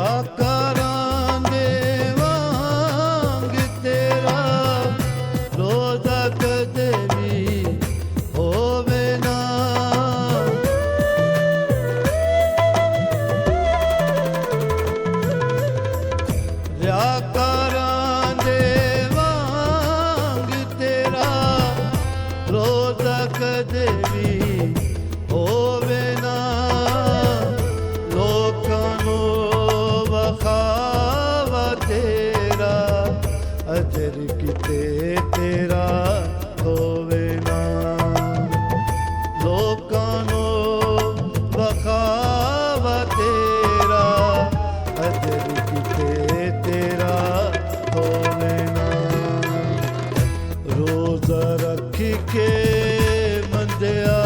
व्याकरण दे वांग तेरा रोजा कदे भी होवे ना। व्याकरण दे वांग तेरा रोजा कदे भी होवे ना। अजर किते तेरा होवे ना। लोकां नू वखावा तेरा अजर किते तेरा होवे ना। रोजा रख के मंदिया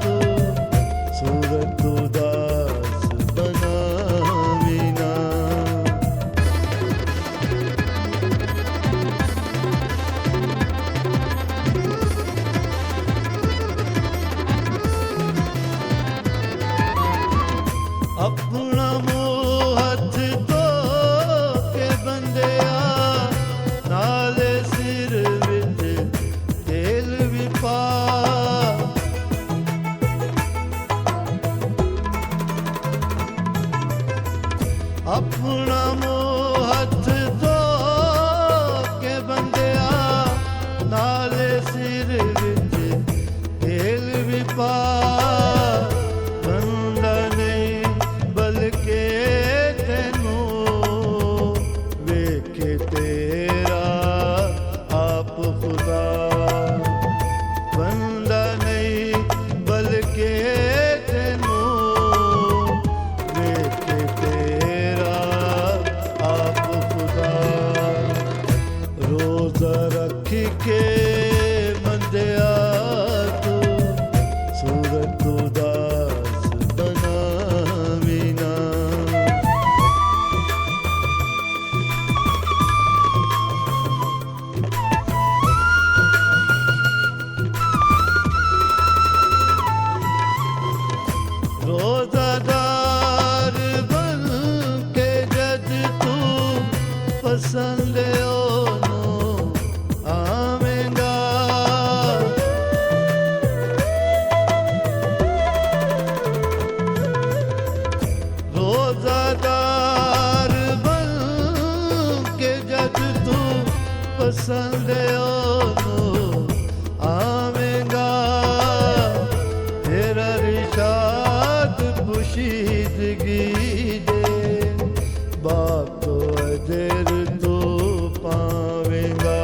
तू सूरत उदास बनावी ना। अपना मुँह हथ धो के बंदिया नाले सिर विच तेल भी पा। अपना मुँह हथ धो के बंदिया नाले सिर विच तेल भी पा। रख के मंदिया तू सूरत उदास बनावी ना। रोजादार बन के जद तू पसंद रोजादार बन के जद तू पसंद आवेगा। तेरा रिशाद पुशीदगी दे बाप तो अजर तो पावेगा।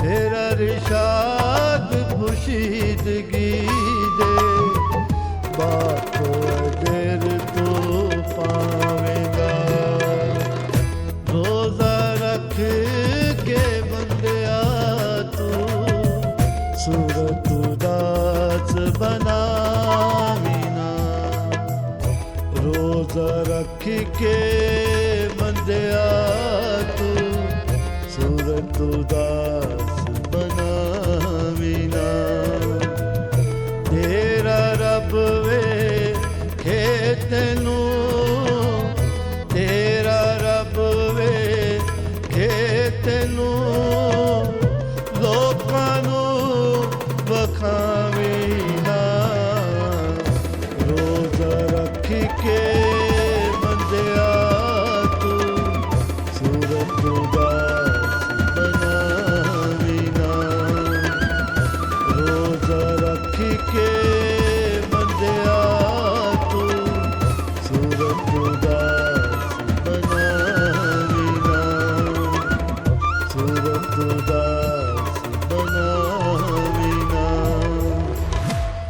तेरा रिशाद पुशीदगी दे बाप तो अजर तो पावेगा। रोजा रख के बंदिया तू सूरत उदास बनावी ना। रोजा रख के बंदिया तू सूरत उदास